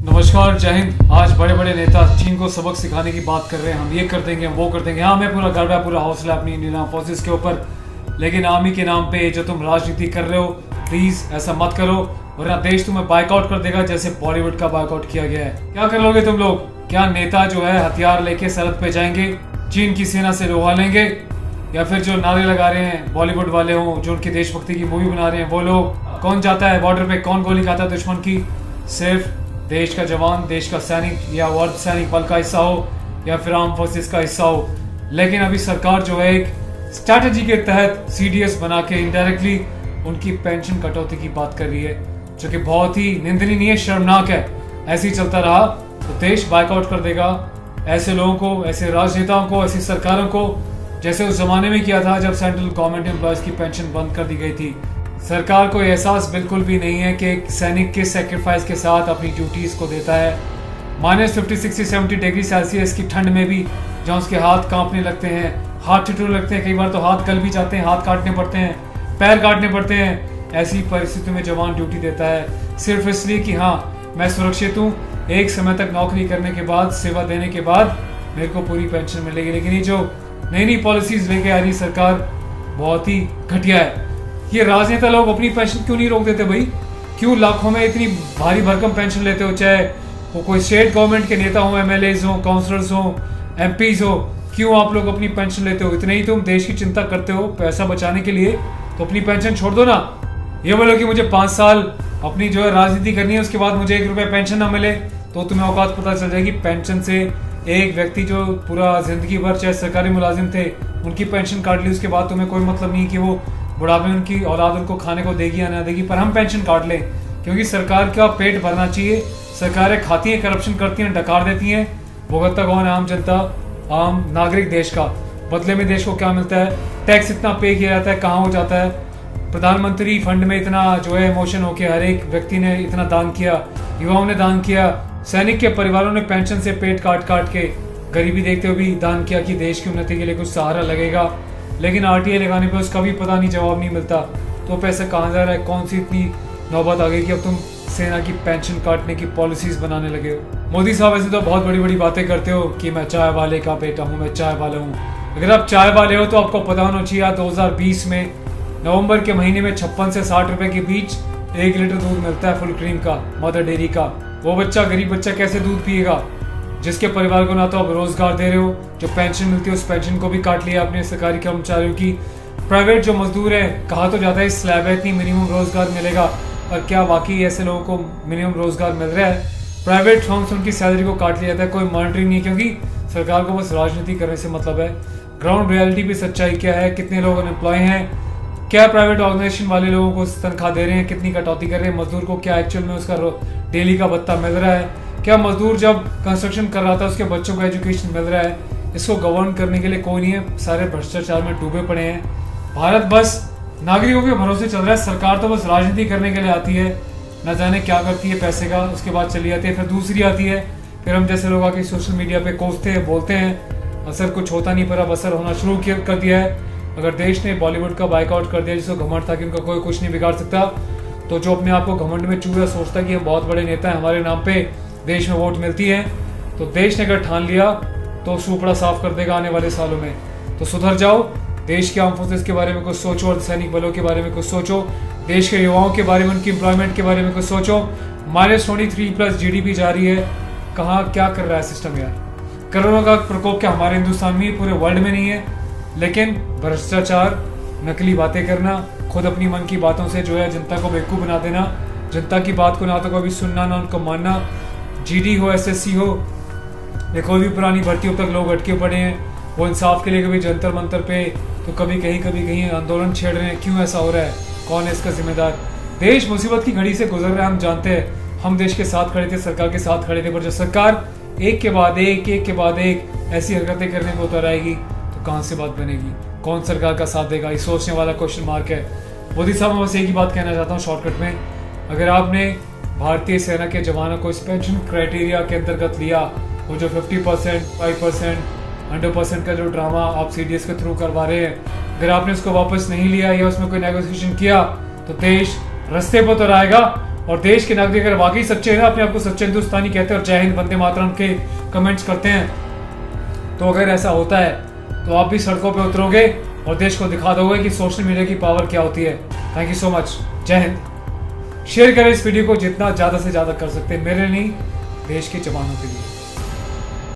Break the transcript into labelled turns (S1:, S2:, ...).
S1: नमस्कार, जय हिंद। आज बड़े बड़े नेता चीन को सबक सिखाने की बात कर रहे हैं। हम ये कर देंगे, हम वो कर देंगे। हाँ, हमें पूरा गर्व है, पूरा हौसला अपनी इंडियन आर्म फोर्सेस के ऊपर। लेकिन आर्मी के नाम पे जो तुम राजनीति कर रहे हो, प्लीज ऐसा मत करो, वरना देश तुम्हें बाइकआउट कर देगा, जैसे बॉलीवुड का बाइकआउट किया गया है। क्या कर लोगे तुम लोग? क्या नेता जो है हथियार लेके सरहद पे जाएंगे, चीन की सेना से लोहा लेंगे, या फिर जो नारे लगा रहे हैं बॉलीवुड वाले हों, जो उनकी देशभक्ति की मूवी बना रहे हैं वो लोग? कौन जाता है बॉर्डर पे, कौन गोली खाता है दुश्मन की? सिर्फ देश का जवान, देश का सैनिक, या अर्ध सैनिक बल का हिस्सा हो, या फिर आर्म फोर्सेस का हिस्सा हो। लेकिन अभी सरकार जो है एक स्ट्रैटेजी के तहत सीडीएस बना के इनडायरेक्टली उनकी पेंशन कटौती की बात कर रही है, जो कि बहुत ही निंदनीय, शर्मनाक है। ऐसे ही चलता रहा तो देश बाइकआउट कर देगा ऐसे लोगों को, ऐसे राजनेताओं को, ऐसी सरकारों को, जैसे उस जमाने में किया था जब सेंट्रल गवर्नमेंट एम्प्लॉयज की पेंशन बंद कर दी गई थी। सरकार को एहसास बिल्कुल भी नहीं है कि एक सैनिक के सेक्रीफाइस के साथ अपनी ड्यूटीज को देता है। -50, 60, 70 डिग्री सेल्सियस की ठंड में भी जहाँ उसके हाथ कांपने लगते हैं, हाथ ठिठुरने लगते हैं, कई बार तो हाथ गल भी जाते हैं, हाथ काटने पड़ते हैं, पैर काटने पड़ते हैं। ऐसी परिस्थितियों में जवान ड्यूटी देता है सिर्फ इसलिए कि हाँ, मैं सुरक्षित हूँ, एक समय तक नौकरी करने के बाद, सेवा देने के बाद मेरे को पूरी पेंशन मिलेगी। लेकिन ये जो नई नई पॉलिसीज लेके आ रही सरकार, बहुत ही घटिया है। ये राजनेता लोग अपनी पेंशन क्यों नहीं रोक देते भाई? क्यों लाखों में इतनी भारी भरकम पेंशन लेते हो? चाहे वो कोई स्टेट गवर्नमेंट के नेता हो, एमएलएज हो, काउंसलर्स हो, एमपीज हो, क्यों आप लोग अपनी पेंशन लेते हो? इतने ही तुम देश की चिंता करते हो पैसा बचाने के लिए, तो अपनी पेंशन छोड़ दो ना। ये बोलो कि मुझे 5 साल अपनी जो है राजनीति करनी है, उसके बाद मुझे 1 रुपया पेंशन ना मिले, तो तुम्हें औकात पता चल जाएगी। पेंशन से एक व्यक्ति जो पूरा जिंदगी भर चाहे सरकारी मुलाजिम थे, उनकी पेंशन काट ली, उसके बाद तुम्हें कोई मतलब नहीं कि वो बुढ़ापे में उनकी औलाद उनको खाने को देगी या ना देगी, पर हम पेंशन काट लें क्योंकि सरकार का पेट भरना चाहिए। सरकारें खाती हैं, करप्शन करती हैं, डकार देती हैं, भुगतता कौन है? आम जनता, आम नागरिक देश का। बदले में देश को क्या मिलता है? टैक्स इतना पे किया जाता है, कहाँ हो जाता है? प्रधानमंत्री फंड में इतना जो है इमोशन होके हर एक व्यक्ति ने इतना दान किया, युवाओं ने दान किया, सैनिक के परिवारों ने पेंशन से पेट काट काट के गरीबी देखते हुए भी दान किया कि देश की उन्नति के लिए कुछ सहारा लगेगा। लेकिन आरटीआई लगाने पे उसका भी पता नहीं, जवाब नहीं मिलता। तो पैसा कहाँ जा रहा है? कौन सी इतनी नौबत आ गई कि अब तुम सेना की पेंशन काटने की पॉलिसीज बनाने लगे हो? मोदी साहब ऐसे तो बहुत बड़ी बड़ी बातें करते हो कि मैं चाय वाले का बेटा हूँ, मैं चाय वाला हूँ। अगर आप चाय वाले हो तो आपको पता होना चाहिए 2020 में नवंबर के महीने में 56 से 60 रुपए के बीच 1 लीटर दूध मिलता है फुल क्रीम का, मदर डेयरी का। वो बच्चा, गरीब बच्चा कैसे दूध पिएगा? जिसके परिवार को ना तो आप रोजगार दे रहे हो, जो पेंशन मिलती है उस पेंशन को भी काट लिया आपने सरकारी कर्मचारियों की। प्राइवेट जो मजदूर है, कहा तो जाता है स्लैब है, इतनी मिनिमम रोजगार मिलेगा, पर क्या वाकई ऐसे लोगों को मिनिमम रोजगार मिल रहा है? प्राइवेट फर्म्स उनकी सैलरी को काट लिया जाता है, कोई मॉनिटरिंग नहीं है, क्योंकि सरकार को बस राजनीति करने से मतलब है। ग्राउंड रियलिटी भी सच्चाई क्या है? कितने लोग अनएम्प्लॉय हैं? क्या प्राइवेट ऑर्गेनाइजेशन वाले लोगों को तनख्वाह दे रहे हैं? कितनी कटौती कर रहे हैं? मजदूर को क्या एक्चुअल में उसका डेली का भत्ता मिल रहा है? क्या मजदूर जब कंस्ट्रक्शन कर रहा था उसके बच्चों को एजुकेशन मिल रहा है? इसको गवर्न करने के लिए कोई नहीं है, सारे भ्रष्टाचार में डूबे पड़े हैं। भारत बस नागरिकों के भरोसे चल रहा है। सरकार तो बस राजनीति करने के लिए आती है, न जाने क्या करती है पैसे का, उसके बाद चली जाती है, फिर दूसरी आती है, फिर हम जैसे लोग आके सोशल मीडिया पे कोसते हैं, बोलते हैं, असर कुछ होता नहीं, पर अब असर होना शुरू कर दिया है। अगर देश ने बॉलीवुड का बाइकआउट कर दिया, जिसको घमंड था कि उनका कोई कुछ नहीं बिगाड़ सकता, तो जो अपने आप को घमंड में चूरा सोचता कि हम बहुत बड़े नेता हैं, हमारे नाम पे देश में वोट मिलती है, तो देश ने अगर ठान लिया तो सूपड़ा साफ कर देगा आने वाले सालों में। तो सुधर जाओ, देश के आर्म फोर्सेस के बारे में कुछ सोचो, और सैनिक बलों के बारे में कुछ सोचो, देश के युवाओं के बारे में, उनकी एम्प्लॉयमेंट के बारे में कुछ सोचो। -23+ GDP जा रही है, कहाँ क्या कर रहा है सिस्टम यार? करोड़ों का प्रकोप क्या हमारे हिंदुस्तान में, पूरे वर्ल्ड में नहीं है? लेकिन भ्रष्टाचार, नकली बातें करना, खुद अपनी मन की बातों से जो है जनता को बेवकूफ़ बना देना, जनता की बात को ना तो कभी सुनना ना उनको मानना। जीडी हो, एसएससी हो, या कोई भी पुरानी भर्तियों तक लोग अटके पड़े हैं, वो इंसाफ के लिए कभी जंतर मंतर पे, तो कभी कहीं आंदोलन छेड़ रहे हैं। क्यों ऐसा हो रहा है? कौन है इसका जिम्मेदार? देश मुसीबत की घड़ी से गुजर रहा है, हम जानते हैं। हम देश के साथ खड़े थे, सरकार के साथ खड़े थे, पर जब सरकार एक के बाद एक ऐसी हरकतें करने को उतर आएगी, तो कहाँ से बात बनेगी? कौन सरकार का साथ देगा? ये सोचने वाला क्वेश्चन मार्क है। मोदी साहब, मैं बस एक ही बात कहना चाहता हूँ शॉर्टकट में, अगर आपने भारतीय सेना के जवानों को इस पेंशन क्राइटेरिया के अंतर्गत लिया, वो जो 50%, 5%, 100% का जो ड्रामा आप सीडीएस के थ्रू करवा रहे हैं, अगर आपने उसको वापस नहीं लिया या उसमें कोई नेगोशिएशन किया, तो देश रास्ते पर तो आएगा और देश के नागरिक अगर वाकई सच्चे हैं, अपने आप को सच्चे हिंदुस्तानी कहते हैं और जय हिंद वंदे मातरम के कमेंट्स करते हैं, तो अगर ऐसा होता है तो आप भी सड़कों पे उतरोगे और देश को दिखा दोगे कि सोशल मीडिया की पावर क्या होती है। Thank you so much. जय हिंद। शेयर करें इस वीडियो को जितना ज़्यादा से ज़्यादा कर सकते हैं, मेरे नहीं देश के जवानों के लिए।